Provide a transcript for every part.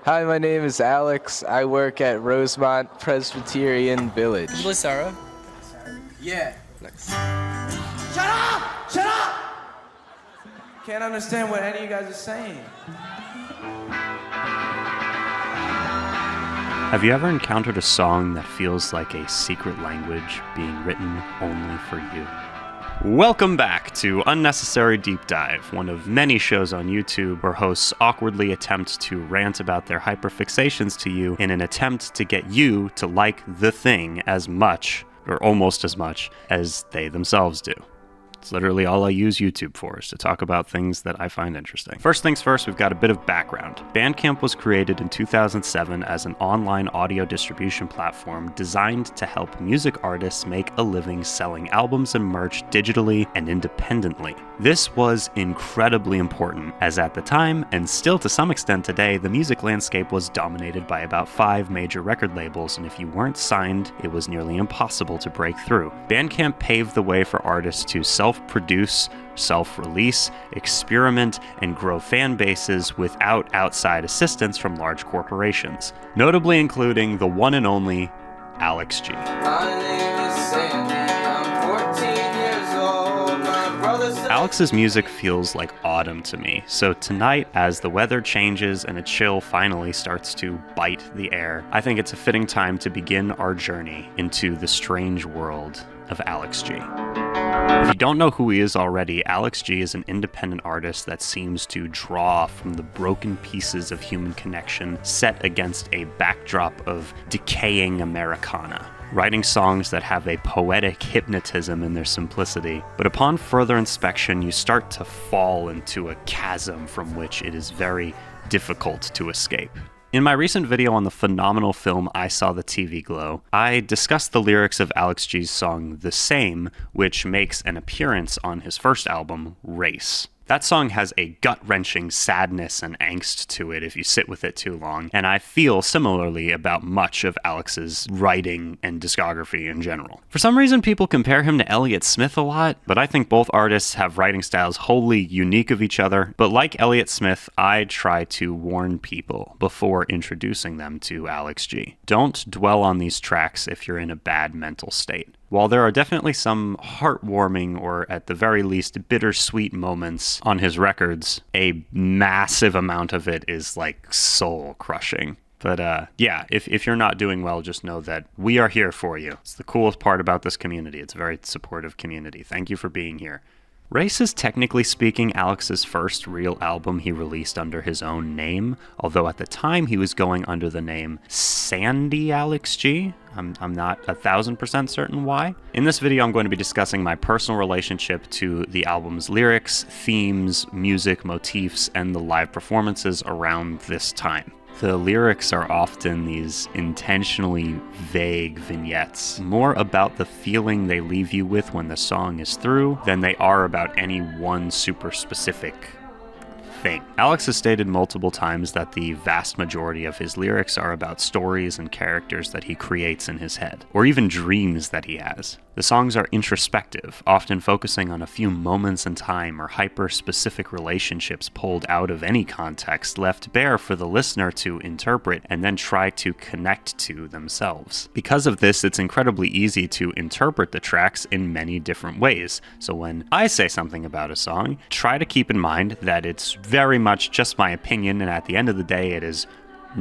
Hi, my name is Alex. I work at Rosemont Presbyterian Village. Is it Sarah? Yeah. Nice. Shut up! Shut up! Can't understand what any of you guys are saying. Have you ever encountered a song that feels like a secret language being written only for you? Welcome back to Unnecessary Deep Dive, one of many shows on YouTube where hosts awkwardly attempt to rant about their hyperfixations to you in an attempt to get you to like the thing as much, or almost as much, as they themselves do. It's literally all I use YouTube for, is to talk about things that I find interesting. First things first, we've got a bit of background. Bandcamp was created in 2007 as an online audio distribution platform designed to help music artists make a living selling albums and merch digitally and independently. This was incredibly important, as at the time, and still to some extent today, the music landscape was dominated by about 5 major record labels, and if you weren't signed, it was nearly impossible to break through. Bandcamp paved the way for artists to self-produce, self-release, experiment, and grow fan bases without outside assistance from large corporations, notably including the one and only Alex G. My name is Sandy. I'm 14 years old. My brother said Alex's music feels like autumn to me, so tonight, as the weather changes and a chill finally starts to bite the air, I think it's a fitting time to begin our journey into the strange world of Alex G. If you don't know who he is already, Alex G is an independent artist that seems to draw from the broken pieces of human connection set against a backdrop of decaying Americana, writing songs that have a poetic hypnotism in their simplicity. But upon further inspection, you start to fall into a chasm from which it is very difficult to escape. In my recent video on the phenomenal film I Saw the TV Glow, I discussed the lyrics of Alex G's song The Same, which makes an appearance on his first album, Race. That song has a gut-wrenching sadness and angst to it if you sit with it too long, and I feel similarly about much of Alex's writing and discography in general. For some reason, people compare him to Elliott Smith a lot, but I think both artists have writing styles wholly unique of each other. But like Elliott Smith, I try to warn people before introducing them to Alex G. Don't dwell on these tracks if you're in a bad mental state. While there are definitely some heartwarming or at the very least bittersweet moments on his records, a massive amount of it is like soul crushing. But yeah, if you're not doing well, just know that we are here for you. It's the coolest part about this community. It's a very supportive community. Thank you for being here. Race is technically speaking Alex's first real album he released under his own name, although at the time he was going under the name Sandy Alex G. I'm not 1,000% certain why. In this video, I'm going to be discussing my personal relationship to the album's lyrics, themes, music, motifs, and the live performances around this time. The lyrics are often these intentionally vague vignettes, more about the feeling they leave you with when the song is through than they are about any one super specific thing. Alex has stated multiple times that the vast majority of his lyrics are about stories and characters that he creates in his head, or even dreams that he has. The songs are introspective, often focusing on a few moments in time or hyper-specific relationships pulled out of any context, left bare for the listener to interpret and then try to connect to themselves. Because of this, it's incredibly easy to interpret the tracks in many different ways. So when I say something about a song, try to keep in mind that it's very much just my opinion, and at the end of the day, it is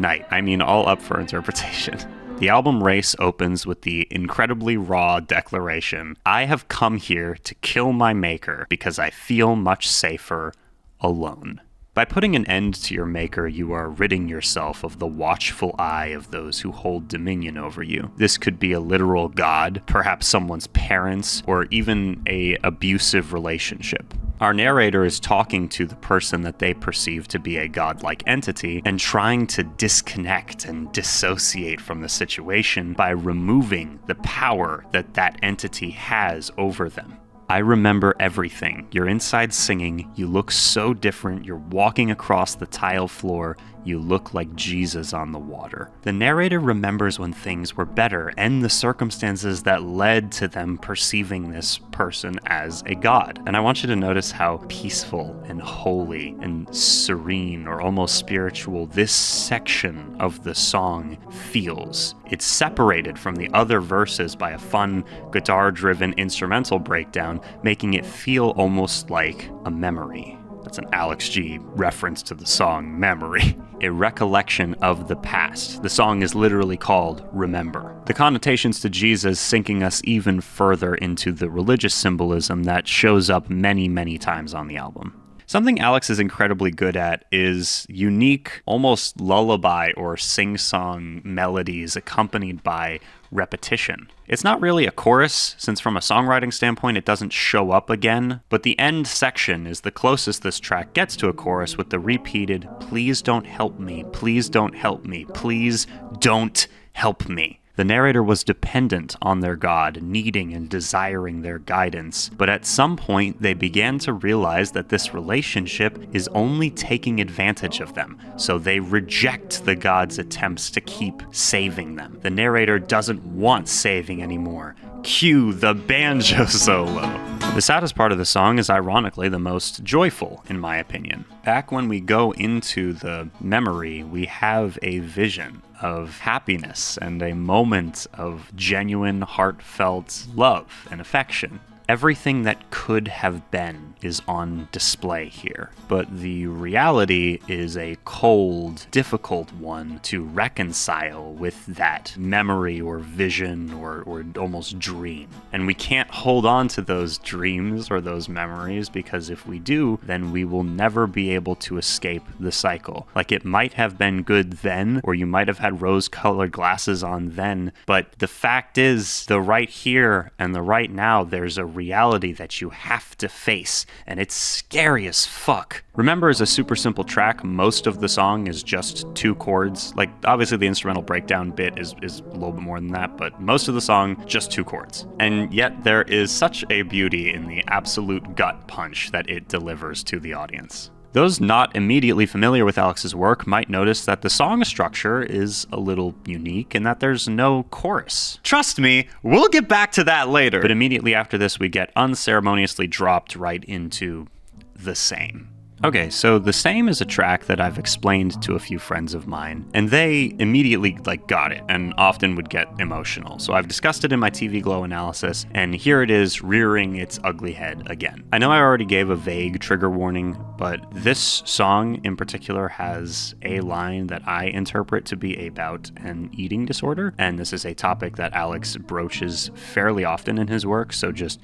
all up for interpretation. The album Race opens with the incredibly raw declaration, "I have come here to kill my maker because I feel much safer alone." By putting an end to your maker, you are ridding yourself of the watchful eye of those who hold dominion over you. This could be a literal god, perhaps someone's parents, or even an abusive relationship. Our narrator is talking to the person that they perceive to be a godlike entity and trying to disconnect and dissociate from the situation by removing the power that that entity has over them. I remember everything. You're inside singing, you look so different, you're walking across the tile floor, You look like Jesus on the water. The narrator remembers when things were better and the circumstances that led to them perceiving this person as a god. And I want you to notice how peaceful and holy and serene or almost spiritual this section of the song feels. It's separated from the other verses by a fun guitar-driven instrumental breakdown, making it feel almost like a memory. That's an Alex G reference to the song Memory. A recollection of the past. The song is literally called Remember. The connotations to Jesus sinking us even further into the religious symbolism that shows up many, many times on the album. Something Alex is incredibly good at is unique, almost lullaby or sing-song melodies accompanied by repetition. It's not really a chorus, since from a songwriting standpoint it doesn't show up again, but the end section is the closest this track gets to a chorus with the repeated, "Please don't help me, please don't help me, please don't help me." The narrator was dependent on their God, needing and desiring their guidance, but at some point they began to realize that this relationship is only taking advantage of them, so they reject the God's attempts to keep saving them. The narrator doesn't want saving anymore. Cue the banjo solo. The saddest part of the song is ironically the most joyful, in my opinion. Back when we go into the memory, we have a vision of happiness and a moment of genuine, heartfelt love and affection. Everything that could have been is on display here, but the reality is a cold, difficult one to reconcile with that memory or vision or almost dream. And we can't hold on to those dreams or those memories, because if we do, then we will never be able to escape the cycle. Like, it might have been good then, or you might have had rose-colored glasses on then, but the fact is, the right here and the right now, there's a reality that you have to face, and it's scary as fuck. Remember is a super simple track. Most of the song is just 2 chords. Like, obviously the instrumental breakdown bit is a little bit more than that, but most of the song, just 2 chords. And yet there is such a beauty in the absolute gut punch that it delivers to the audience. Those not immediately familiar with Alex's work might notice that the song structure is a little unique and that there's no chorus. Trust me, we'll get back to that later. But immediately after this, we get unceremoniously dropped right into The Same. Okay, so The Same is a track that I've explained to a few friends of mine, and they immediately got it and often would get emotional. So I've discussed it in my TV Glow analysis, and here it is rearing its ugly head again. I know I already gave a vague trigger warning, but this song in particular has a line that I interpret to be about an eating disorder, and this is a topic that Alex broaches fairly often in his work, so just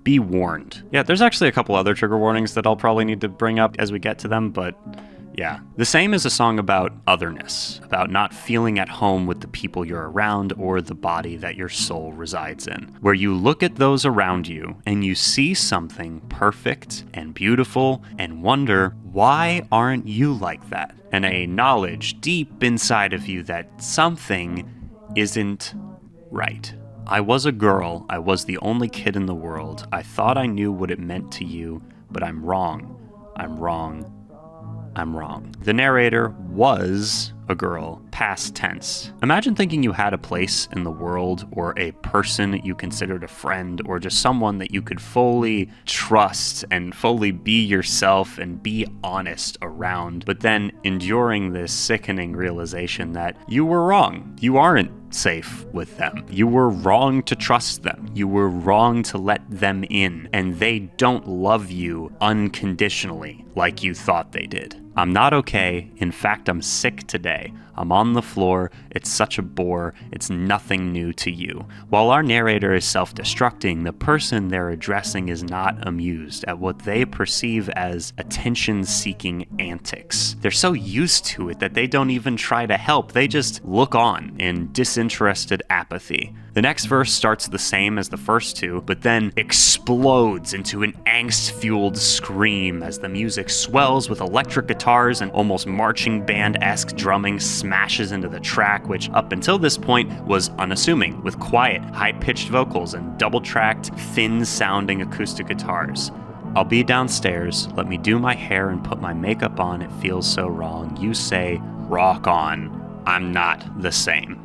be warned. Yeah, there's actually a couple other trigger warnings that I'll probably need to bring up as we get to them, but yeah. The Same is a song about otherness, about not feeling at home with the people you're around or the body that your soul resides in, where you look at those around you and you see something perfect and beautiful and wonder, why aren't you like that? And a knowledge deep inside of you that something isn't right. I was a girl, I was the only kid in the world. I thought I knew what it meant to you, but I'm wrong. I'm wrong. I'm wrong. The narrator was a girl, past tense. Imagine thinking you had a place in the world or a person you considered a friend or just someone that you could fully trust and fully be yourself and be honest around, but then enduring this sickening realization that you were wrong. You aren't safe with them. You were wrong to trust them. You were wrong to let them in, and they don't love you unconditionally like you thought they did. I'm not okay. In fact, I'm sick today. I'm on the floor. It's such a bore. It's nothing new to you. While our narrator is self-destructing, the person they're addressing is not amused at what they perceive as attention-seeking antics. They're so used to it that they don't even try to help. They just look on in disinterested apathy. The next verse starts the same as the first two, but then explodes into an angst-fueled scream as the music swells with electric guitars and almost marching band-esque drumming smashes into the track, which up until this point was unassuming, with quiet, high-pitched vocals and double-tracked, thin-sounding acoustic guitars. I'll be downstairs, let me do my hair and put my makeup on, it feels so wrong. You say, rock on. I'm not the same.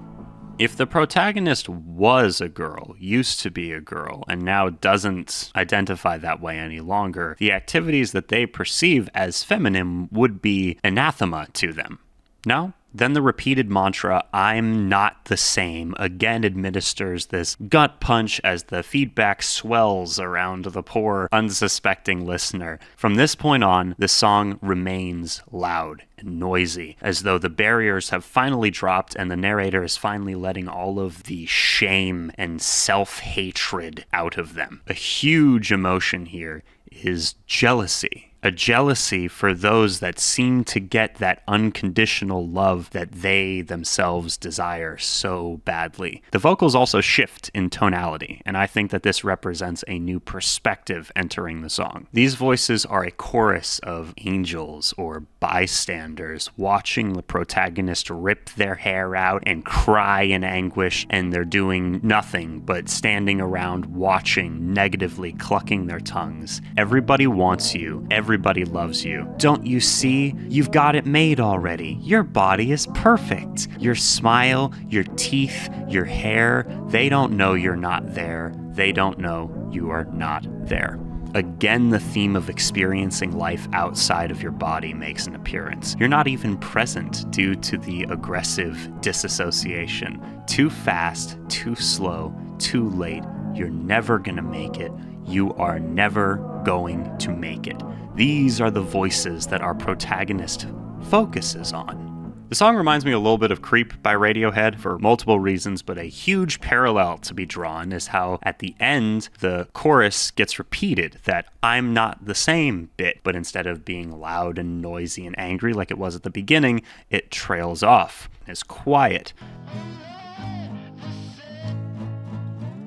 If the protagonist was a girl, used to be a girl, and now doesn't identify that way any longer, the activities that they perceive as feminine would be anathema to them. No? Then the repeated mantra, I'm not the same, again administers this gut punch as the feedback swells around the poor, unsuspecting listener. From this point on, the song remains loud and noisy, as though the barriers have finally dropped and the narrator is finally letting all of the shame and self-hatred out of them. A huge emotion here is jealousy. A jealousy for those that seem to get that unconditional love that they themselves desire so badly. The vocals also shift in tonality, and I think that this represents a new perspective entering the song. These voices are a chorus of angels or bystanders watching the protagonist rip their hair out and cry in anguish, and they're doing nothing but standing around watching, negatively clucking their tongues. Everybody wants you. Everybody loves you. Don't you see? You've got it made already. Your body is perfect. Your smile, your teeth, your hair, they don't know you're not there. They don't know you are not there. Again, the theme of experiencing life outside of your body makes an appearance. You're not even present due to the aggressive disassociation. Too fast, too slow, too late. You're never gonna make it. You are never going to make it. These are the voices that our protagonist focuses on. The song reminds me a little bit of Creep by Radiohead for multiple reasons, but a huge parallel to be drawn is how at the end, the chorus gets repeated, that I'm not the same bit, but instead of being loud and noisy and angry like it was at the beginning, it trails off, is quiet.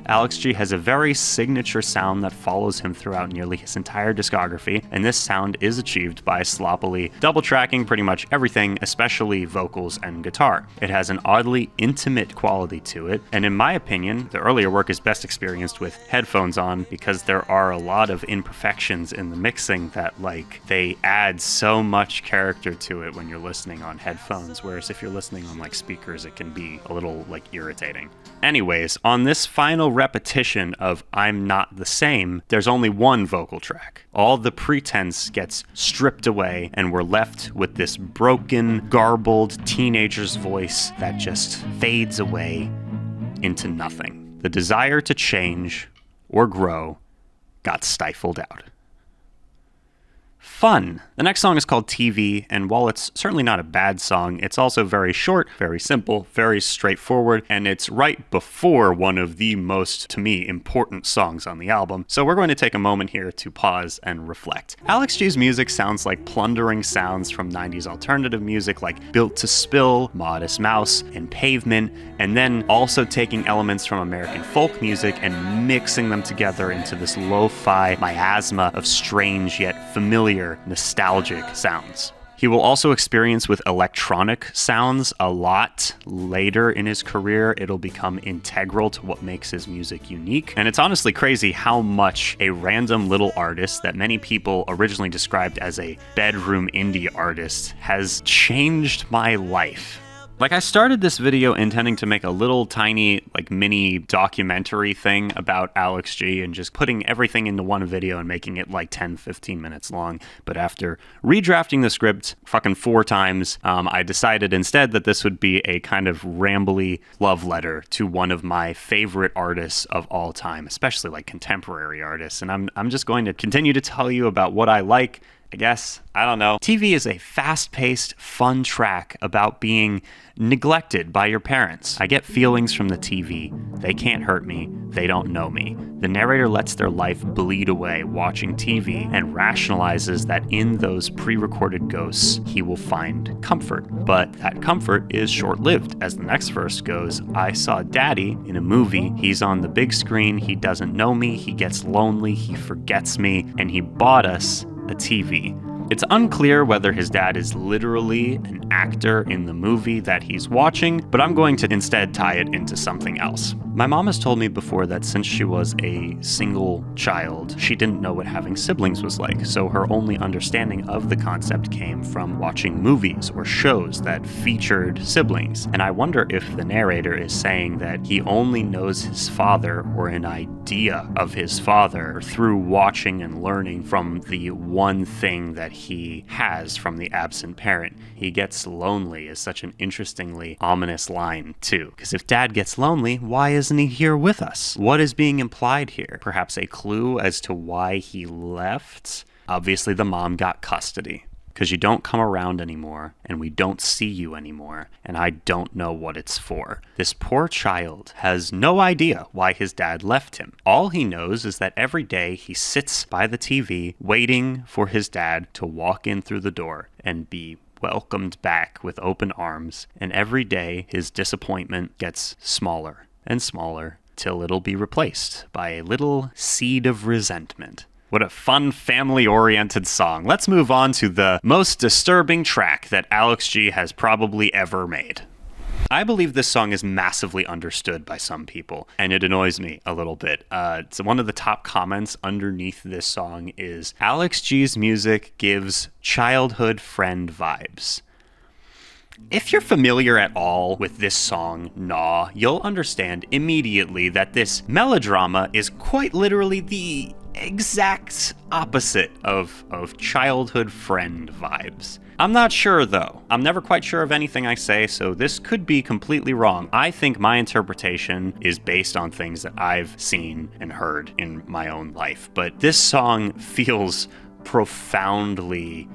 Alex G has a very signature sound that follows him throughout nearly his entire discography, and this sound is achieved by sloppily double-tracking pretty much everything, especially vocals and guitar. It has an oddly intimate quality to it, and in my opinion, the earlier work is best experienced with headphones on because there are a lot of imperfections in the mixing that, they add so much character to it when you're listening on headphones, whereas if you're listening on, speakers, it can be a little, irritating. Anyways, on this final repetition of I'm not the same, there's only one vocal track. All the pretense gets stripped away, and we're left with this broken, garbled teenager's voice that just fades away into nothing. The desire to change or grow got stifled out. Fun. The next song is called TV, and while it's certainly not a bad song, it's also very short, very simple, very straightforward, and it's right before one of the most, to me, important songs on the album. So we're going to take a moment here to pause and reflect. Alex G's music sounds like plundering sounds from 90s alternative music like Built to Spill, Modest Mouse, and Pavement, and then also taking elements from American folk music and mixing them together into this lo-fi miasma of strange yet familiar nostalgic sounds. He will also experience with electronic sounds a lot later in his career. It'll become integral to what makes his music unique. And it's honestly crazy how much a random little artist that many people originally described as a bedroom indie artist has changed my life. I started this video intending to make a little tiny, mini documentary thing about Alex G and just putting everything into one video and making it 10, 15 minutes long. But after redrafting the script 4 times, I decided instead that this would be a kind of rambly love letter to one of my favorite artists of all time, especially contemporary artists. And I'm just going to continue to tell you about what I like. I guess. I don't know. TV is a fast-paced, fun track about being neglected by your parents. I get feelings from the TV. They can't hurt me. They don't know me. The narrator lets their life bleed away watching TV and rationalizes that in those pre-recorded ghosts, he will find comfort. But that comfort is short-lived. As the next verse goes, I saw Daddy in a movie. He's on the big screen. He doesn't know me. He gets lonely. He forgets me. And he bought us a TV. It's unclear whether his dad is literally an actor in the movie that he's watching, but I'm going to instead tie it into something else. My mom has told me before that since she was a single child, she didn't know what having siblings was like, so her only understanding of the concept came from watching movies or shows that featured siblings. And I wonder if the narrator is saying that he only knows his father or an idea of his father through watching and learning from the one thing that he has from the absent parent. He gets lonely is such an interestingly ominous line too, because if dad gets lonely, why isn't he here with us? What is being implied here? Perhaps a clue as to why he left? Obviously the mom got custody, because you don't come around anymore, and we don't see you anymore, and I don't know what it's for. This poor child has no idea why his dad left him. All he knows is that every day he sits by the TV waiting for his dad to walk in through the door and be welcomed back with open arms, and every day his disappointment gets smaller and smaller till it'll be replaced by a little seed of resentment. What a fun, family-oriented song. Let's move on to the most disturbing track that Alex G has probably ever made. I believe this song is massively understood by some people, and it annoys me a little bit. So one of the top comments underneath this song is, Alex G's music gives childhood friend vibes. If you're familiar at all with this song, Gnaw, you'll understand immediately that this melodrama is quite literally the exact opposite of childhood friend vibes. I'm not sure though. I'm never quite sure of anything I say, so this could be completely wrong. I think my interpretation is based on things that I've seen and heard in my own life, but this song feels profoundly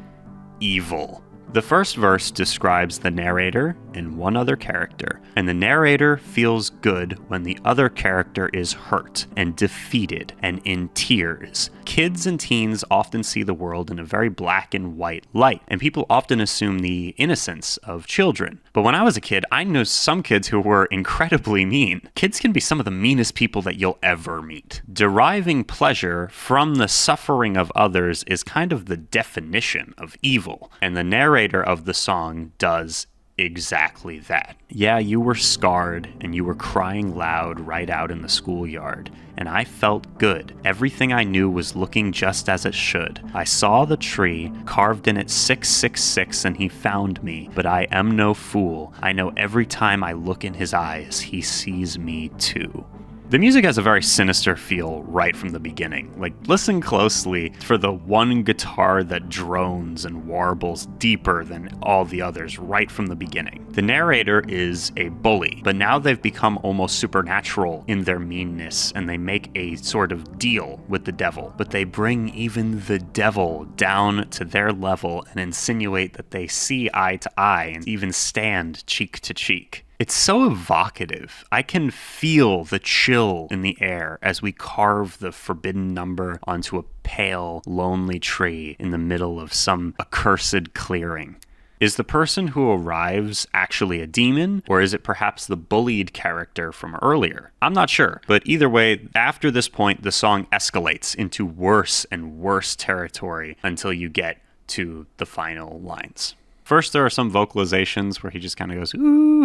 evil. The first verse describes the narrator and one other character, and the narrator feels good when the other character is hurt and defeated and in tears. Kids and teens often see the world in a very black and white light, and people often assume the innocence of children. But when I was a kid, I knew some kids who were incredibly mean. Kids can be some of the meanest people that you'll ever meet. Deriving pleasure from the suffering of others is kind of the definition of evil, and the narrator of the song does exactly that. Yeah, you were scarred and you were crying loud right out in the schoolyard, and I felt good. Everything I knew was looking just as it should. I saw the tree, carved in it 666, and he found me, but I am no fool. I know every time I look in his eyes, he sees me too. The music has a very sinister feel right from the beginning. Like, listen closely for the one guitar that drones and warbles deeper than all the others right from the beginning. The narrator is a bully, but now they've become almost supernatural in their meanness, and they make a sort of deal with the devil. But they bring even the devil down to their level and insinuate that they see eye to eye and even stand cheek to cheek. It's so evocative. I can feel the chill in the air as we carve the forbidden number onto a pale, lonely tree in the middle of some accursed clearing. Is the person who arrives actually a demon, or is it perhaps the bullied character from earlier? I'm not sure, but either way, after this point, the song escalates into worse and worse territory until you get to the final lines. First, there are some vocalizations where he just kind of goes, ooh,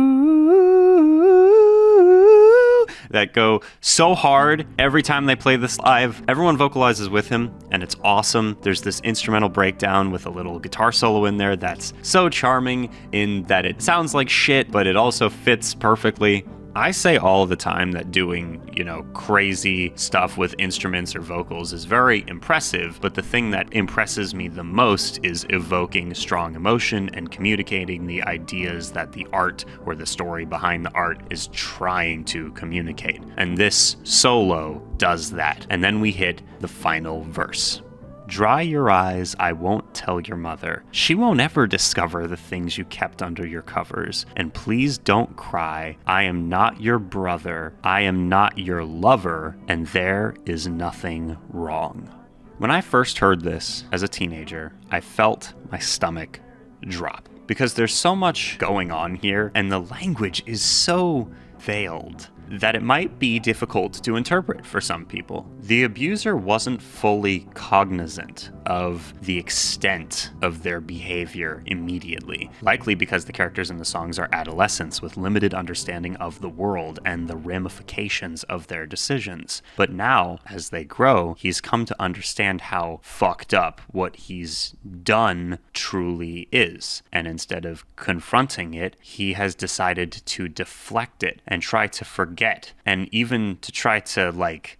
that go so hard every time they play this live. Everyone vocalizes with him, and it's awesome. There's this instrumental breakdown with a little guitar solo in there that's so charming in that it sounds like shit, but it also fits perfectly. I say all the time that doing, crazy stuff with instruments or vocals is very impressive, but the thing that impresses me the most is evoking strong emotion and communicating the ideas that the art or the story behind the art is trying to communicate. And this solo does that. And then we hit the final verse. Dry your eyes, I won't tell your mother. She won't ever discover the things you kept under your covers. And please don't cry. I am not your brother. I am not your lover. And there is nothing wrong. When I first heard this as a teenager, I felt my stomach drop. Because there's so much going on here, and the language is so veiled. that it might be difficult to interpret for some people. The abuser wasn't fully cognizant of the extent of their behavior immediately, likely because the characters in the songs are adolescents with limited understanding of the world and the ramifications of their decisions. But now, as they grow, he's come to understand how fucked up what he's done truly is. And instead of confronting it, he has decided to deflect it and try to forget, and even to try to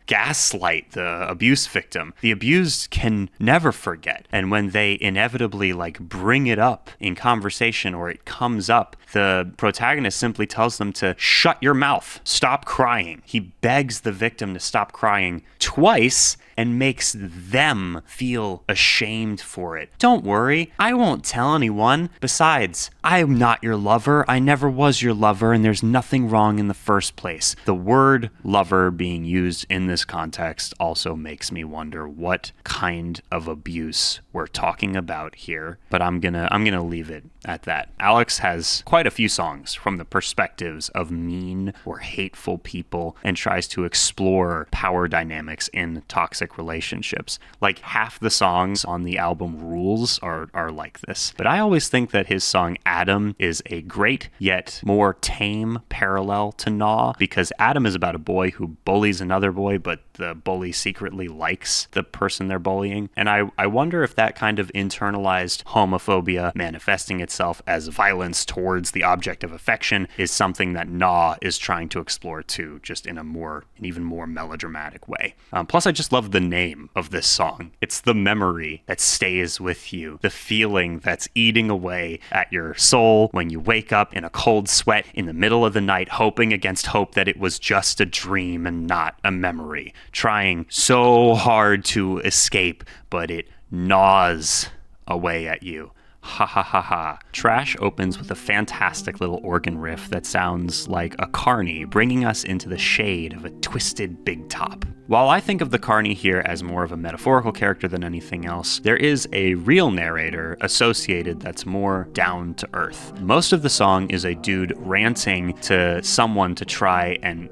gaslight the abuse victim. The abused can never forget, and when they inevitably bring it up in conversation or it comes up, the protagonist simply tells them to shut your mouth, stop crying. He begs the victim to stop crying twice and makes them feel ashamed for it. Don't worry, I won't tell anyone. Besides, I am not your lover. I never was your lover, and there's nothing wrong in the first place. The word lover being used in this context also makes me wonder what kind of abuse we're talking about here, but I'm gonna leave it at that. Alex has quite a few songs from the perspectives of mean or hateful people and tries to explore power dynamics in toxic relationships. Half the songs on the album Rules are like this. But I always think that his song Adam is a great yet more tame parallel to Gnaw, because Adam is about a boy who bullies another boy, but the bully secretly likes the person they're bullying. And I wonder if that kind of internalized homophobia manifesting itself as violence towards the object of affection is something that Gnaw is trying to explore too, just in an even more melodramatic way. Plus, I just love the name of this song. It's the memory that stays with you, the feeling that's eating away at your soul when you wake up in a cold sweat in the middle of the night, hoping against hope that it was just a dream and not a memory, trying so hard to escape, but it gnaws away at you. Ha ha ha ha. Trash opens with a fantastic little organ riff that sounds like a carny, bringing us into the shade of a twisted big top. While I think of the carny here as more of a metaphorical character than anything else, there is a real narrator associated that's more down to earth. Most of the song is a dude ranting to someone to try and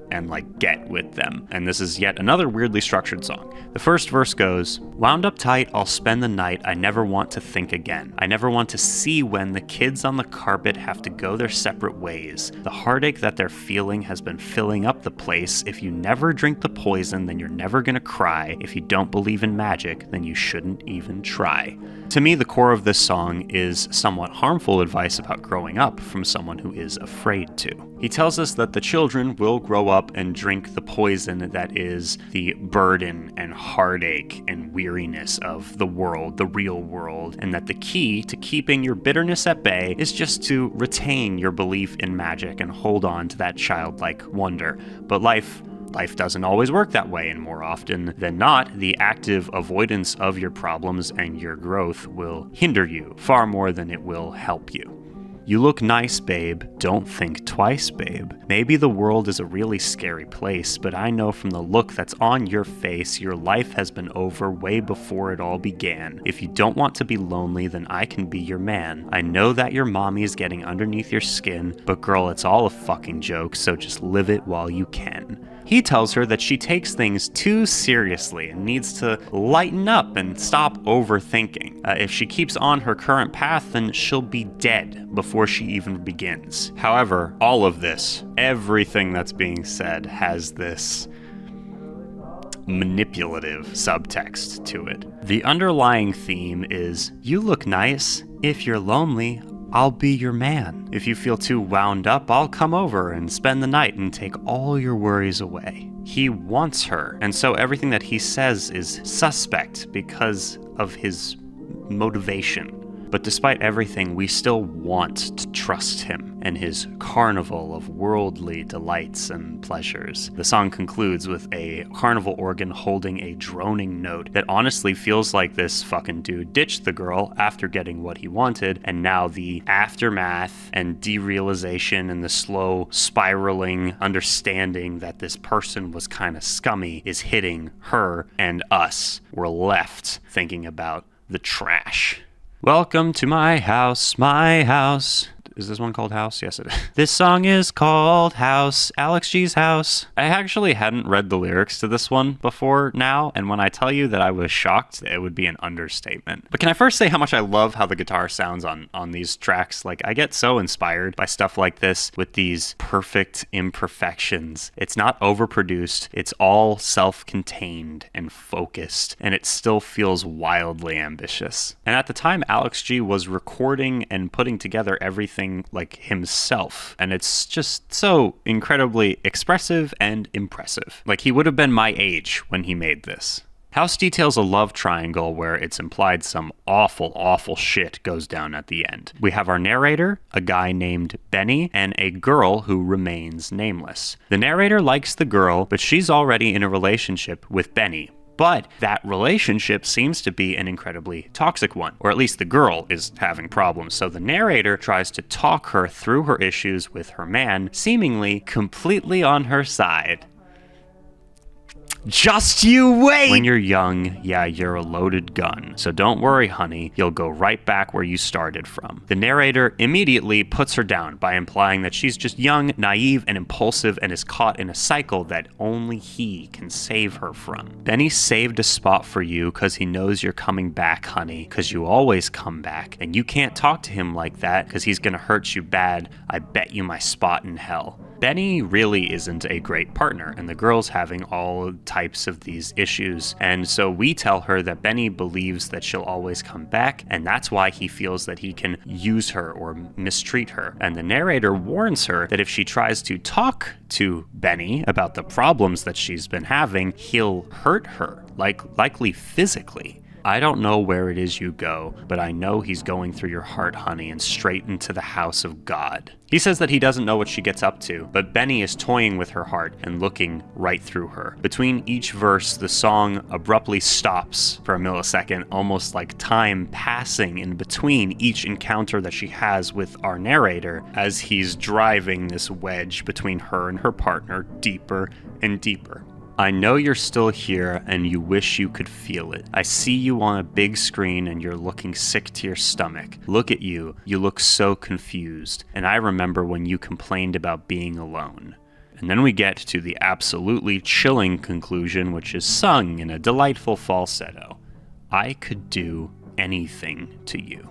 get with them. And this is yet another weirdly structured song. The first verse goes, "Wound up tight, I'll spend the night, I never want to think again. I never want to see when the kids on the carpet have to go their separate ways. The heartache that they're feeling has been filling up the place. If you never drink the poison, then you're never gonna cry. If you don't believe in magic, then you shouldn't even try." To me, the core of this song is somewhat harmful advice about growing up from someone who is afraid to. He tells us that the children will grow up and drink the poison that is the burden and heartache and weariness of the world, the real world, and that the key to keeping your bitterness at bay is just to retain your belief in magic and hold on to that childlike wonder. But life doesn't always work that way, and more often than not, the active avoidance of your problems and your growth will hinder you far more than it will help you. You look nice, babe. Don't think twice, babe. Maybe the world is a really scary place, but I know from the look that's on your face, your life has been over way before it all began. If you don't want to be lonely, then I can be your man. I know that your mommy is getting underneath your skin, but girl, it's all a fucking joke, so just live it while you can. He tells her that she takes things too seriously and needs to lighten up and stop overthinking. If she keeps on her current path, then she'll be dead before she even begins. However, all of this, everything that's being said, has this manipulative subtext to it. The underlying theme is, you look nice. If you're lonely, I'll be your man. If you feel too wound up, I'll come over and spend the night and take all your worries away. He wants her, and so everything that he says is suspect because of his motivation. But despite everything, we still want to trust him and his carnival of worldly delights and pleasures. The song concludes with a carnival organ holding a droning note that honestly feels like this fucking dude ditched the girl after getting what he wanted, and now the aftermath and derealization and the slow spiraling understanding that this person was kind of scummy is hitting her and us. We're left thinking about the trash. Welcome to my house, Is this one called House? Yes, it is. This song is called House, Alex G's House. I actually hadn't read the lyrics to this one before now, and when I tell you that I was shocked, it would be an understatement. But can I first say how much I love how the guitar sounds on these tracks? Like, I get so inspired by stuff like this with these perfect imperfections. It's not overproduced, it's all self-contained and focused, and it still feels wildly ambitious. And at the time, Alex G was recording and putting together everything like himself, and it's just so incredibly expressive and impressive. Like, he would have been my age when he made this. House details a love triangle where it's implied some awful shit goes down at the end. We have our narrator, a guy named Benny, and a girl who remains nameless. The narrator likes the girl, but she's already in a relationship with Benny. But that relationship seems to be an incredibly toxic one, or at least the girl is having problems. So the narrator tries to talk her through her issues with her man, seemingly completely on her side. Just you wait! When you're young, yeah, you're a loaded gun. So don't worry, honey, you'll go right back where you started from. The narrator immediately puts her down by implying that she's just young, naive, and impulsive and is caught in a cycle that only he can save her from. Benny saved a spot for you because he knows you're coming back, honey, because you always come back. And you can't talk to him like that because he's gonna hurt you bad. I bet you my spot in hell. Benny really isn't a great partner, and the girl's having all types of these issues. And so we tell her that Benny believes that she'll always come back, and that's why he feels that he can use her or mistreat her. And the narrator warns her that if she tries to talk to Benny about the problems that she's been having, he'll hurt her, likely physically. I don't know where it is you go, but I know he's going through your heart, honey, and straight into the house of God. He says that he doesn't know what she gets up to, but Benny is toying with her heart and looking right through her. Between each verse, the song abruptly stops for a millisecond, almost like time passing in between each encounter that she has with our narrator as he's driving this wedge between her and her partner deeper and deeper. I know you're still here and you wish you could feel it. I see you on a big screen and you're looking sick to your stomach. Look at you. You look so confused. And I remember when you complained about being alone. And then we get to the absolutely chilling conclusion, which is sung in a delightful falsetto. I could do anything to you.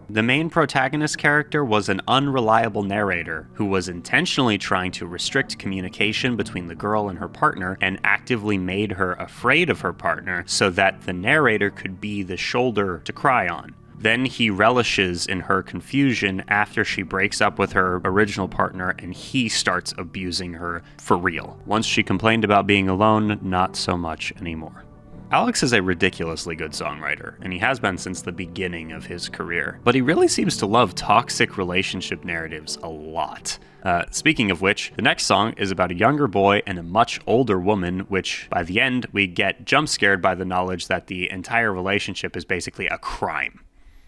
The main protagonist character was an unreliable narrator who was intentionally trying to restrict communication between the girl and her partner and actively made her afraid of her partner so that the narrator could be the shoulder to cry on. Then he relishes in her confusion after she breaks up with her original partner and he starts abusing her for real. Once she complained about being alone, not so much anymore. Alex is a ridiculously good songwriter, and he has been since the beginning of his career, but he really seems to love toxic relationship narratives a lot. Speaking of which, the next song is about a younger boy and a much older woman, which by the end we get jump scared by the knowledge that the entire relationship is basically a crime.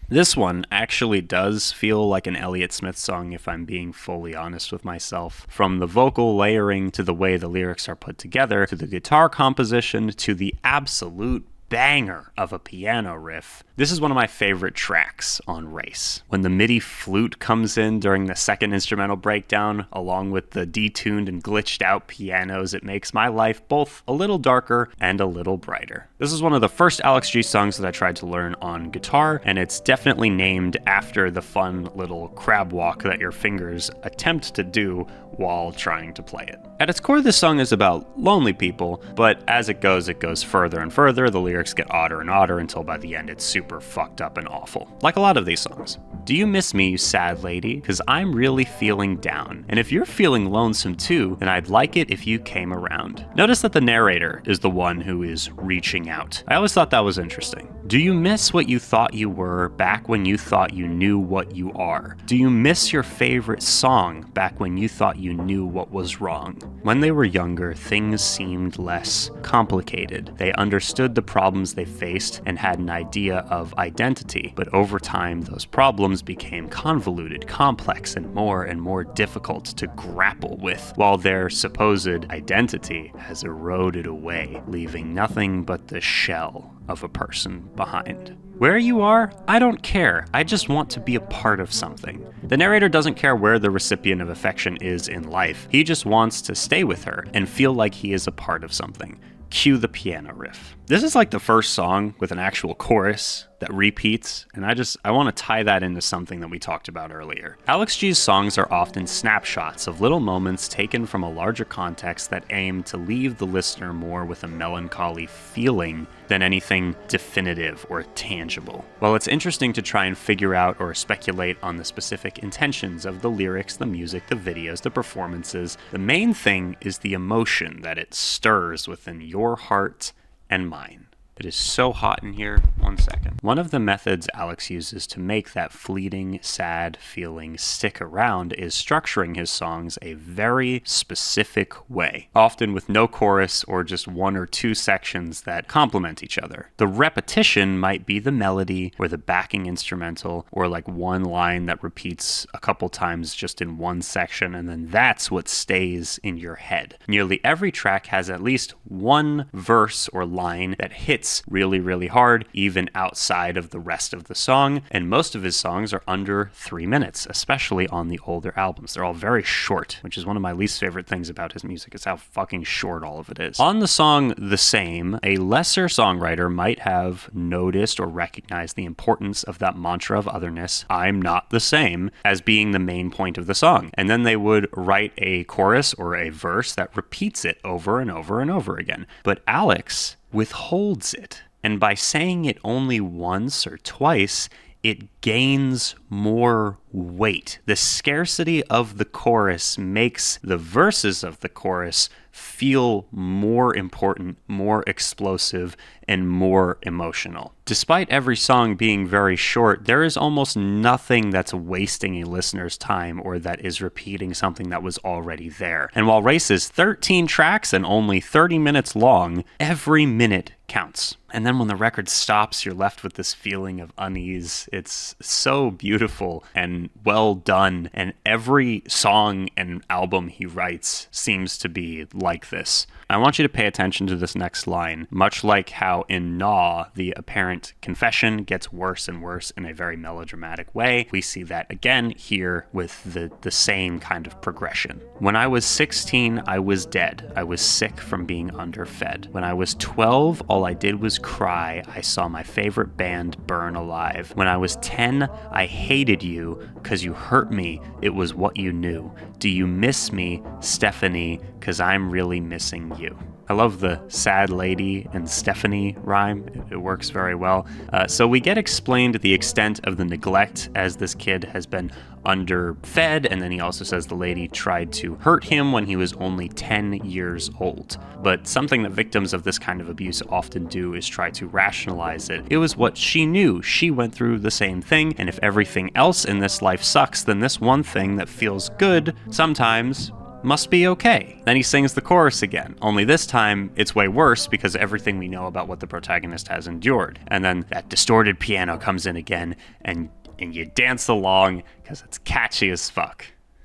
This one actually does feel like an Elliott Smith song, if I'm being fully honest with myself. From the vocal layering to the way the lyrics are put together, to the guitar composition, to the absolute banger of a piano riff. This is one of my favorite tracks on Race. When the MIDI flute comes in during the second instrumental breakdown, along with the detuned and glitched out pianos, it makes my life both a little darker and a little brighter. This is one of the first Alex G songs that I tried to learn on guitar, and it's definitely named after the fun little crab walk that your fingers attempt to do while trying to play it. At its core, this song is about lonely people, but as it goes further and further. The lyrics get odder and odder until by the end it's super fucked up and awful, like a lot of these songs. Do you miss me, you sad lady? Cause I'm really feeling down. And if you're feeling lonesome too, then I'd like it if you came around. Notice that the narrator is the one who is reaching out. I always thought that was interesting. Do you miss what you thought you were back when you thought you knew what you are? Do you miss your favorite song back when you thought you knew what was wrong? When they were younger, things seemed less complicated. They understood the problems they faced and had an idea of identity, but over time those problems became convoluted, complex, and more difficult to grapple with, while their supposed identity has eroded away, leaving nothing but the the shell of a person behind. Where you are, I don't care. I just want to be a part of something. The narrator doesn't care where the recipient of affection is in life. He just wants to stay with her and feel like he is a part of something. Cue the piano riff. This is like the first song with an actual chorus that repeats, and I want to tie that into something that we talked about earlier. Alex G's songs are often snapshots of little moments taken from a larger context that aim to leave the listener more with a melancholy feeling than anything definitive or tangible. While it's interesting to try and figure out or speculate on the specific intentions of the lyrics, the music, the videos, the performances, the main thing is the emotion that it stirs within your heart and mine. It is so hot in here. 1 second. One of the methods Alex uses to make that fleeting, sad feeling stick around is structuring his songs a very specific way, often with no chorus or just 1 or 2 sections that complement each other. The repetition might be the melody or the backing instrumental or like one line that repeats a couple times just in one section, and then that's what stays in your head. Nearly every track has at least one verse or line that hits really, really hard, even outside of the rest of the song, and most of his songs are under 3 minutes, especially on the older albums. They're all very short, which is one of my least favorite things about his music, is how fucking short all of it is. On the song The Same, a lesser songwriter might have noticed or recognized the importance of that mantra of otherness, I'm not the same, as being the main point of the song, and then they would write a chorus or a verse that repeats it over and over and over again. But Alex withholds it, and by saying it only once or twice, it gains more weight. The scarcity of the chorus makes the verses of the chorus feel more important, more explosive, and more emotional. Despite every song being very short, there is almost nothing that's wasting a listener's time or that is repeating something that was already there. And while Race is 13 tracks and only 30 minutes long, every minute counts. And then when the record stops, you're left with this feeling of unease. It's so beautiful and well done, and every song and album he writes seems to be like this. I want you to pay attention to this next line. Much like how in Gnaw, the apparent confession gets worse and worse in a very melodramatic way, we see that again here with the same kind of progression. When I was 16, I was dead. I was sick from being underfed. When I was 12, all I did was cry. I saw my favorite band burn alive. When I was 10, I hated you because you hurt me. It was what you knew. Do you miss me, Stephanie? Because I'm really missing you. I love the sad lady and Stephanie rhyme. It works very well. So we get explained the extent of the neglect as this kid has been underfed, and then he also says the lady tried to hurt him when he was only 10 years old. But something that victims of this kind of abuse often do is try to rationalize it. It was what she knew. She went through the same thing, and if everything else in this life sucks, then this one thing that feels good sometimes must be okay. Then he sings the chorus again, only this time it's way worse because everything we know about what the protagonist has endured. And then that distorted piano comes in again, and you dance along because it's catchy as fuck.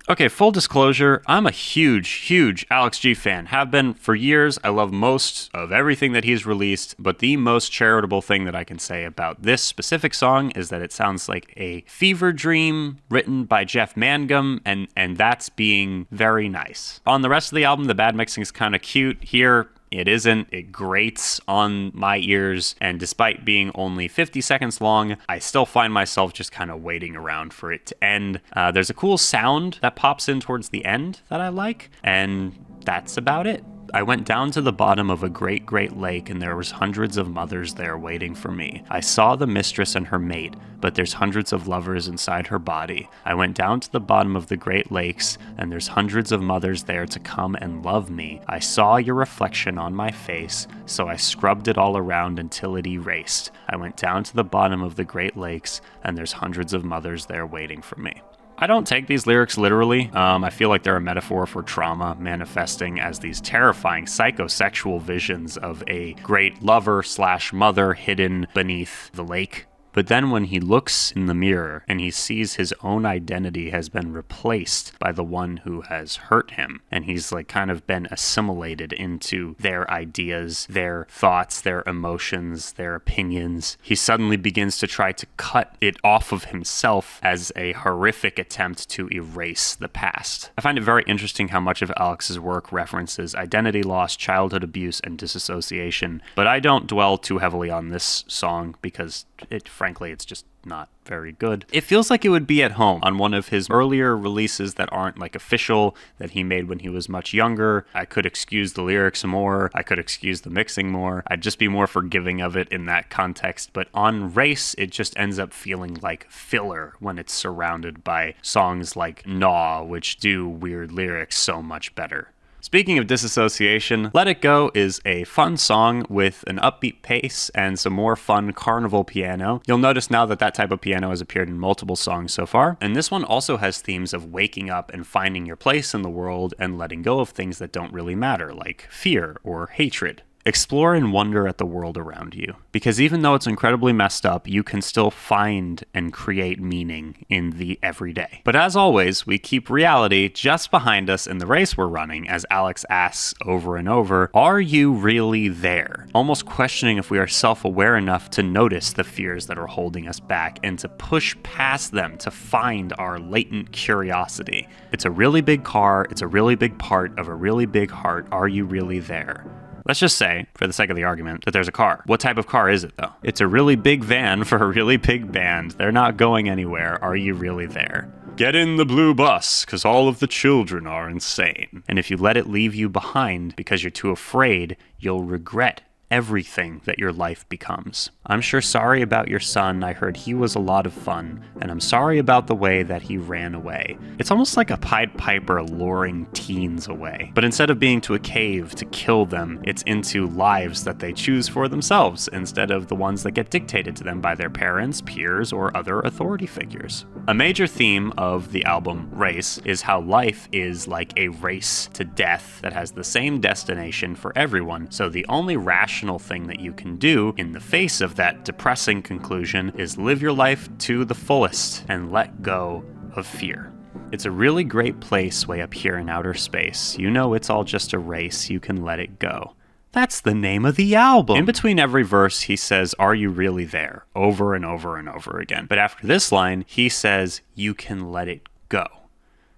Okay, full disclosure, I'm a huge Alex G fan. Have been for years. I love most of everything that he's released, but the most charitable thing that I can say about this specific song is that it sounds like a fever dream written by Jeff Mangum, and that's being very nice. On the rest of the album, the bad mixing is kind of cute. Here, it isn't. It grates on my ears, and despite being only 50 seconds long, I still find myself just kind of waiting around for it to end. There's a cool sound that pops in towards the end that I like, and that's about it. I went down to the bottom of a great lake, and there was hundreds of mothers there waiting for me. I saw the mistress and her mate, but there's hundreds of lovers inside her body. I went down to the bottom of the Great Lakes, and there's hundreds of mothers there to come and love me. I saw your reflection on my face, so I scrubbed it all around until it erased. I went down to the bottom of the Great Lakes, and there's hundreds of mothers there waiting for me. I don't take these lyrics literally. I feel like they're a metaphor for trauma manifesting as these terrifying psychosexual visions of a great lover/mother hidden beneath the lake. But then when he looks in the mirror and he sees his own identity has been replaced by the one who has hurt him, and he's like kind of been assimilated into their ideas, their thoughts, their emotions, their opinions, he suddenly begins to try to cut it off of himself as a horrific attempt to erase the past. I find it very interesting how much of Alex's work references identity loss, childhood abuse, and disassociation, but I don't dwell too heavily on this song because frankly, it's just not very good. It feels like it would be at home on one of his earlier releases that aren't like official, that he made when he was much younger. I could excuse the lyrics more. I could excuse the mixing more. I'd just be more forgiving of it in that context. But on Race, it just ends up feeling like filler when it's surrounded by songs like Gnaw, which do weird lyrics so much better. Speaking of disassociation, Let It Go is a fun song with an upbeat pace and some more fun carnival piano. You'll notice now that that type of piano has appeared in multiple songs so far, and this one also has themes of waking up and finding your place in the world and letting go of things that don't really matter, like fear or hatred. Explore and wonder at the world around you, because even though it's incredibly messed up, you can still find and create meaning in the everyday. But as always, we keep reality just behind us in the race we're running, as Alex asks over and over, are you really there? Almost questioning if we are self-aware enough to notice the fears that are holding us back and to push past them to find our latent curiosity. It's a really big car, it's a really big part of a really big heart. Are you really there? Let's just say, for the sake of the argument, that there's a car. What type of car is it, though? It's a really big van for a really big band. They're not going anywhere. Are you really there? Get in the blue bus, because all of the children are insane. And if you let it leave you behind because you're too afraid, you'll regret everything that your life becomes. I'm sure sorry about your son. I heard he was a lot of fun, and I'm sorry about the way that he ran away. It's almost like a Pied Piper luring teens away. But instead of being to a cave to kill them, it's into lives that they choose for themselves instead of the ones that get dictated to them by their parents, peers, or other authority figures. A major theme of the album Race is how life is like a race to death that has the same destination for everyone, so the only rational thing that you can do in the face of that depressing conclusion is live your life to the fullest and let go of fear. It's a really great place way up here in outer space. You know it's all just a race, you can let it go. That's the name of the album. In between every verse, he says, are you really there? Over and over and over again. But after this line, he says, you can let it go.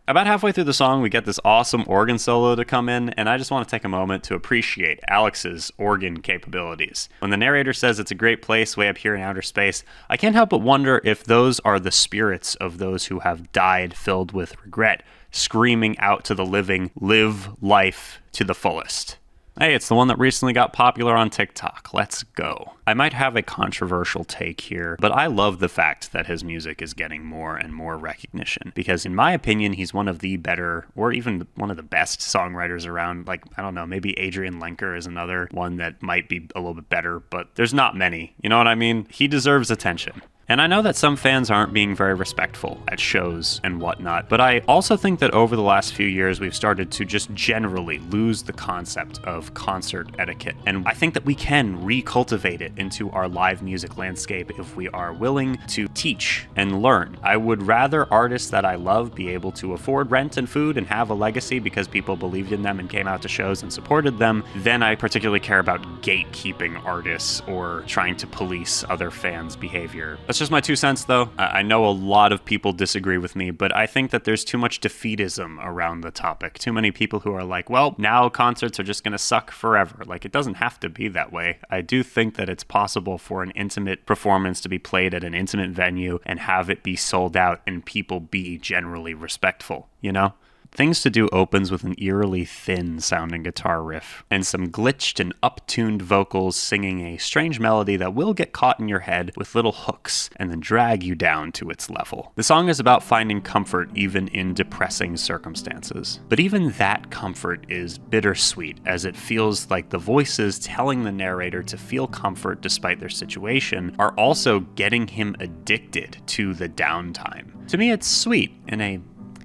About halfway through the song, we get this awesome organ solo to come in, and I just want to take a moment to appreciate Alex's organ capabilities. When the narrator says it's a great place way up here in outer space, I can't help but wonder if those are the spirits of those who have died filled with regret, screaming out to the living, live life to the fullest. Hey, it's the one that recently got popular on TikTok. Let's go. I might have a controversial take here, but I love the fact that his music is getting more and more recognition, because in my opinion, he's one of the better, or even one of the best songwriters around. Like, I don't know, maybe Adrian Lenker is another one that might be a little bit better, but there's not many. You know what I mean? He deserves attention. And I know that some fans aren't being very respectful at shows and whatnot, but I also think that over the last few years, we've started to just generally lose the concept of concert etiquette. And I think that we can recultivate it into our live music landscape if we are willing to teach and learn. I would rather artists that I love be able to afford rent and food and have a legacy because people believed in them and came out to shows and supported them than I particularly care about gatekeeping artists or trying to police other fans' behavior. That's just my 2 cents, though. I know a lot of people disagree with me, but I think that there's too much defeatism around the topic. Too many people who are like, well, now concerts are just going to suck forever. Like, it doesn't have to be that way. I do think that it's possible for an intimate performance to be played at an intimate venue and have it be sold out and people be generally respectful, you know? Things to Do opens with an eerily thin sounding guitar riff and some glitched and up-tuned vocals singing a strange melody that will get caught in your head with little hooks and then drag you down to its level. The song is about finding comfort even in depressing circumstances. But even that comfort is bittersweet, as it feels like the voices telling the narrator to feel comfort despite their situation are also getting him addicted to the downtime. To me, it's sweet in a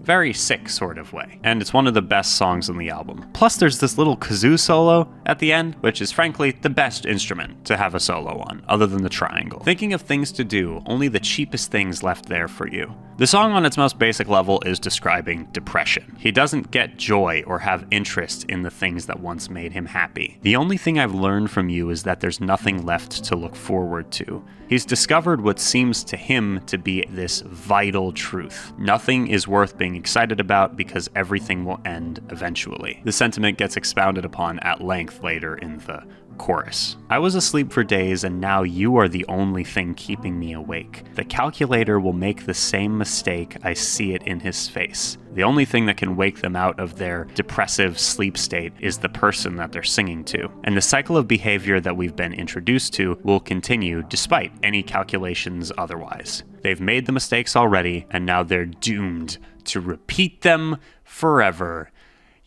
very sick sort of way. And it's one of the best songs on the album. Plus there's this little kazoo solo at the end, which is frankly the best instrument to have a solo on, other than the triangle. Thinking of things to do, only the cheapest things left there for you. The song on its most basic level is describing depression. He doesn't get joy or have interest in the things that once made him happy. The only thing I've learned from you is that there's nothing left to look forward to. He's discovered what seems to him to be this vital truth. Nothing is worth being excited about because everything will end eventually. The sentiment gets expounded upon at length later in the chorus. I was asleep for days and now you are the only thing keeping me awake. The calculator will make the same mistake, I see it in his face. The only thing that can wake them out of their depressive sleep state is the person that they're singing to. And the cycle of behavior that we've been introduced to will continue despite any calculations otherwise. They've made the mistakes already and now they're doomed to repeat them forever.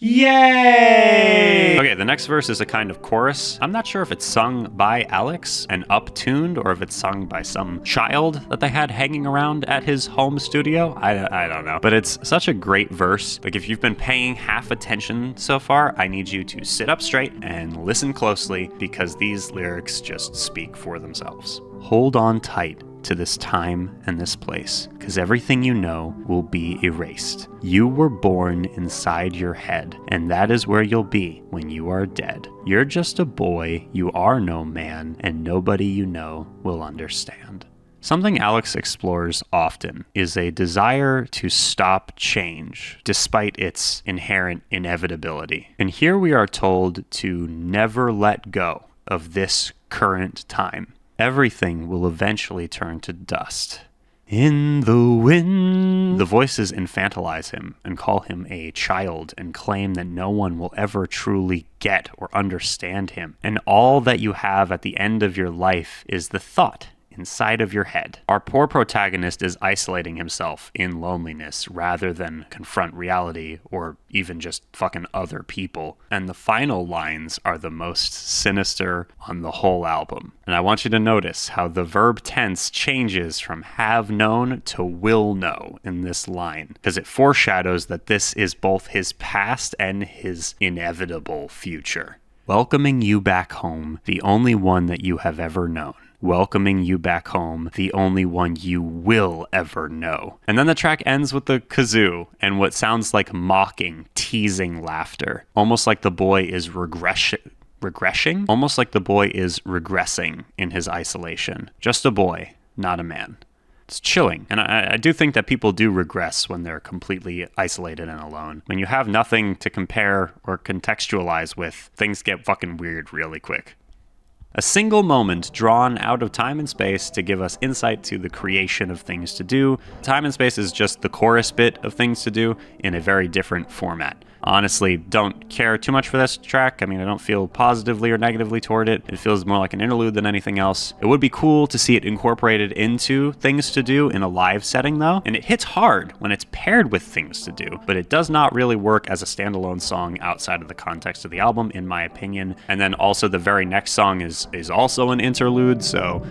Yay! Okay, the next verse is a kind of chorus. I'm not sure if it's sung by Alex and up-tuned or if it's sung by some child that they had hanging around at his home studio. I don't know. But it's such a great verse. Like, if you've been paying half attention so far, I need you to sit up straight and listen closely because these lyrics just speak for themselves. Hold on tight to this time and this place, because everything you know will be erased. You were born inside your head, and that is where you'll be when you are dead. You're just a boy, you are no man, and nobody you know will understand. Something Alex explores often is a desire to stop change, despite its inherent inevitability. And here we are told to never let go of this current time. Everything will eventually turn to dust. In the wind. The voices infantilize him and call him a child and claim that no one will ever truly get or understand him. And all that you have at the end of your life is the thought inside of your head. Our poor protagonist is isolating himself in loneliness rather than confront reality or even just fucking other people. And the final lines are the most sinister on the whole album. And I want you to notice how the verb tense changes from have known to will know in this line, because it foreshadows that this is both his past and his inevitable future. Welcoming you back home, the only one that you have ever known. Welcoming you back home, the only one you will ever know. And then the track ends with the kazoo and what sounds like mocking, teasing laughter. Almost like the boy is regressing? Almost like the boy is regressing in his isolation. Just a boy, not a man. It's chilling. And I do think that people do regress when they're completely isolated and alone. When you have nothing to compare or contextualize with, things get fucking weird really quick. A single moment drawn out of time and space to give us insight to the creation of things to do. Time and space is just the chorus bit of things to do in a very different format. Honestly, don't care too much for this track. I mean, I don't feel positively or negatively toward it. It feels more like an interlude than anything else. It would be cool to see it incorporated into Things to Do in a live setting though, and it hits hard when it's paired with Things to Do, but it does not really work as a standalone song outside of the context of the album, in my opinion. And then also the very next song is also an interlude, so...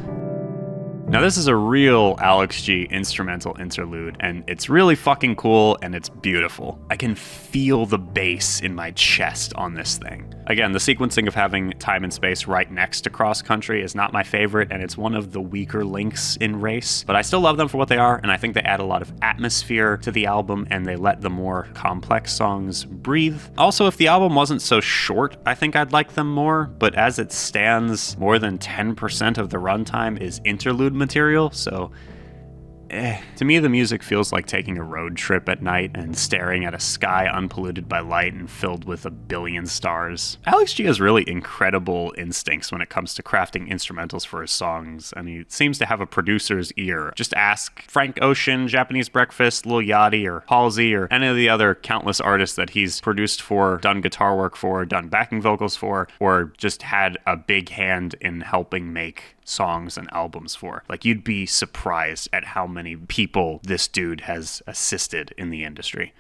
Now this is a real Alex G instrumental interlude, and it's really fucking cool and it's beautiful. I can feel the bass in my chest on this thing. Again, the sequencing of having time and space right next to Cross Country is not my favorite, and it's one of the weaker links in Race, but I still love them for what they are, and I think they add a lot of atmosphere to the album, and they let the more complex songs breathe. Also, if the album wasn't so short, I think I'd like them more, but as it stands, more than 10% of the runtime is interlude material, so to me the music feels like taking a road trip at night and staring at a sky unpolluted by light and filled with a billion stars. Alex G has really incredible instincts when it comes to crafting instrumentals for his songs, and he seems to have a producer's ear. Just ask Frank Ocean, Japanese Breakfast, Lil Yachty, or Halsey, or any of the other countless artists that he's produced for, done guitar work for, done backing vocals for, or just had a big hand in helping make songs and albums for. Like, you'd be surprised at how many people this dude has assisted in the industry.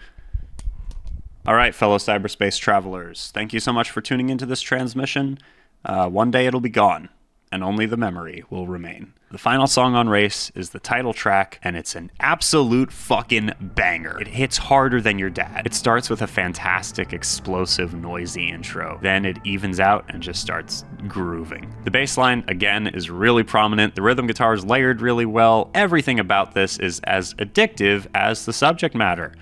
All right, fellow cyberspace travelers, thank you so much for tuning into this transmission. One day it'll be gone, and only the memory will remain. The final song on Race is the title track, and it's an absolute fucking banger. It hits harder than your dad. It starts with a fantastic, explosive, noisy intro. Then it evens out and just starts grooving. The bass line, again, is really prominent. The rhythm guitar is layered really well. Everything about this is as addictive as the subject matter,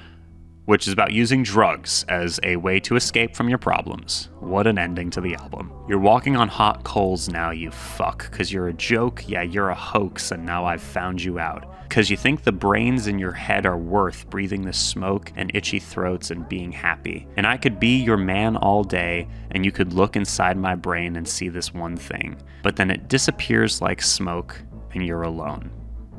which is about using drugs as a way to escape from your problems. What an ending to the album. You're walking on hot coals now, you fuck, cause you're a joke, yeah, you're a hoax, and now I've found you out. Cause you think the brains in your head are worth breathing the smoke and itchy throats and being happy. And I could be your man all day, and you could look inside my brain and see this one thing. But then it disappears like smoke, and you're alone.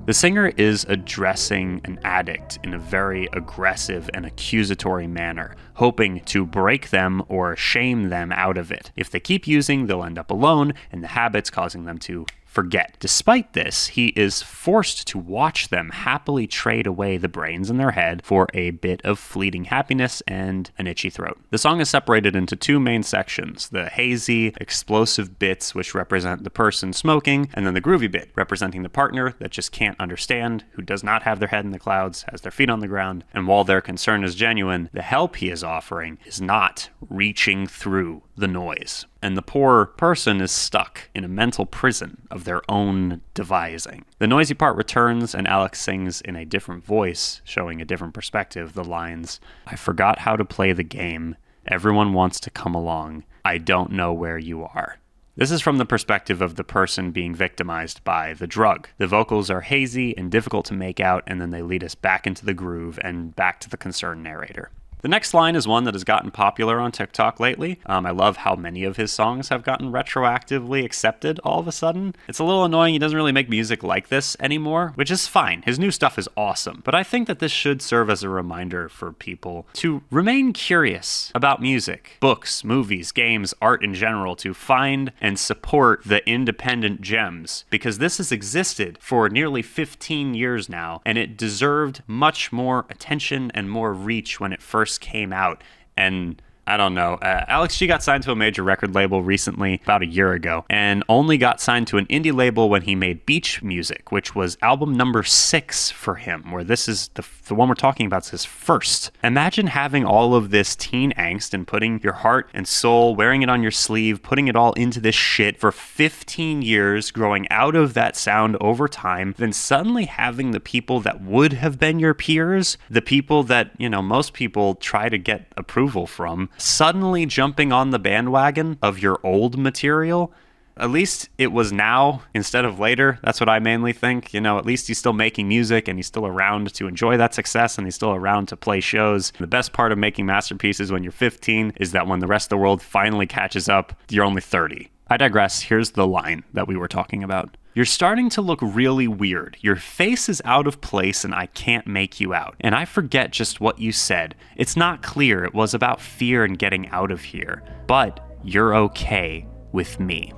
The singer is addressing an addict in a very aggressive and accusatory manner, hoping to break them or shame them out of it. If they keep using, they'll end up alone, and the habit's causing them to forget. Despite this, he is forced to watch them happily trade away the brains in their head for a bit of fleeting happiness and an itchy throat. The song is separated into two main sections, the hazy, explosive bits, which represent the person smoking, and then the groovy bit, representing the partner that just can't understand, who does not have their head in the clouds, has their feet on the ground, and while their concern is genuine, the help he is offering is not reaching through the noise. And the poor person is stuck in a mental prison of their own devising. The noisy part returns, and Alex sings in a different voice, showing a different perspective, the lines, "I forgot how to play the game. Everyone wants to come along. I don't know where you are." This is from the perspective of the person being victimized by the drug. The vocals are hazy and difficult to make out, and then they lead us back into the groove and back to the concerned narrator. The next line is one that has gotten popular on TikTok lately. I love how many of his songs have gotten retroactively accepted all of a sudden. It's a little annoying he doesn't really make music like this anymore, which is fine. His new stuff is awesome. But I think that this should serve as a reminder for people to remain curious about music, books, movies, games, art in general, to find and support the independent gems, because this has existed for nearly 15 years now, and it deserved much more attention and more reach when it first came out. And I don't know, Alex G got signed to a major record label recently, about a year ago, and only got signed to an indie label when he made Beach Music, which was album number 6 for him, where this is the one we're talking about is his first. Imagine having all of this teen angst and putting your heart and soul, wearing it on your sleeve, putting it all into this shit for 15 years, growing out of that sound over time, then suddenly having the people that would have been your peers, the people that, you know, most people try to get approval from, suddenly jumping on the bandwagon of your old material. At least it was now instead of later. That's what I mainly think. You know, at least he's still making music and he's still around to enjoy that success, and he's still around to play shows. The best part of making masterpieces when you're 15 is that when the rest of the world finally catches up, you're only 30. I digress. Here's the line that we were talking about. "You're starting to look really weird. Your face is out of place and I can't make you out. And I forget just what you said. It's not clear. It was about fear and getting out of here. But you're okay with me."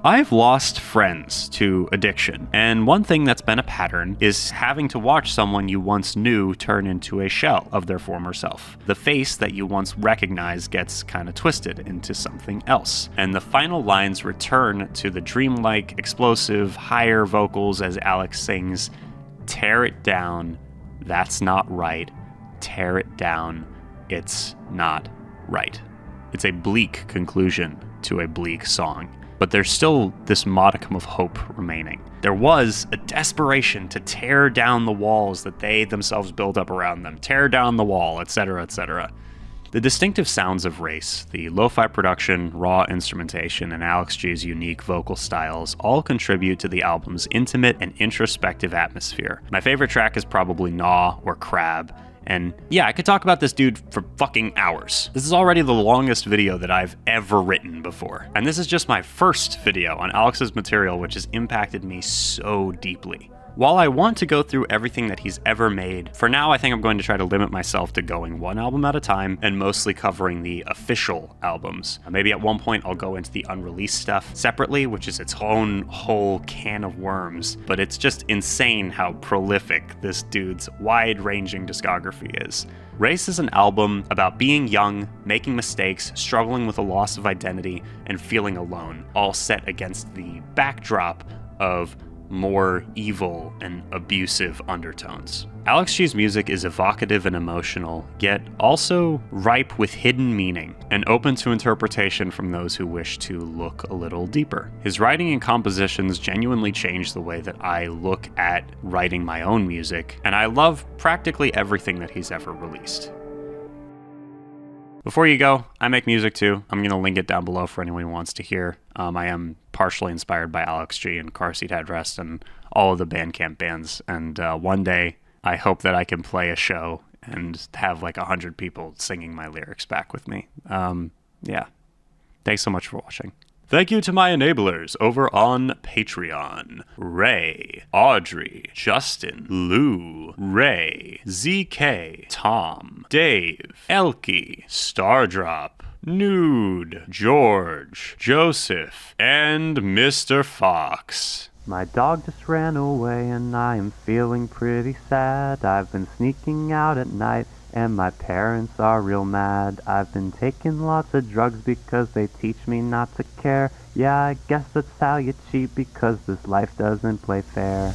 I've lost friends to addiction, and one thing that's been a pattern is having to watch someone you once knew turn into a shell of their former self. The face that you once recognized gets kind of twisted into something else, and the final lines return to the dreamlike, explosive, higher vocals as Alex sings, "Tear it down, that's not right. Tear it down, it's not right." It's a bleak conclusion to a bleak song. But there's still this modicum of hope remaining. There was a desperation to tear down the walls that they themselves built up around them, tear down the wall, etc., etc. The distinctive sounds of Race, the lo-fi production, raw instrumentation, and Alex G's unique vocal styles all contribute to the album's intimate and introspective atmosphere. My favorite track is probably Gnaw or Crab. And yeah, I could talk about this dude for fucking hours. This is already the longest video that I've ever written before. And this is just my first video on Alex's material, which has impacted me so deeply. While I want to go through everything that he's ever made, for now I think I'm going to try to limit myself to going one album at a time and mostly covering the official albums. Maybe at one point I'll go into the unreleased stuff separately, which is its own whole can of worms, but it's just insane how prolific this dude's wide-ranging discography is. Race is an album about being young, making mistakes, struggling with a loss of identity, and feeling alone, all set against the backdrop of more evil and abusive undertones. Alex G's music is evocative and emotional, yet also ripe with hidden meaning and open to interpretation from those who wish to look a little deeper. His writing and compositions genuinely change the way that I look at writing my own music, and I love practically everything that he's ever released. Before you go, I make music too. I'm going to link it down below for anyone who wants to hear. I am partially inspired by Alex G and Car Seat Headrest and all of the Bandcamp bands. And one day, I hope that I can play a show and have like 100 people singing my lyrics back with me. Yeah. Thanks so much for watching. Thank you to my enablers over on Patreon. Ray, Audrey, Justin, Lou, Ray, ZK, Tom, Dave, Elkie, Stardrop, Nude, George, Joseph, and Mr. Fox. My dog just ran away and I am feeling pretty sad. I've been sneaking out at night and my parents are real mad. I've been taking lots of drugs because they teach me not to care. Yeah, I guess that's how you cheat because this life doesn't play fair.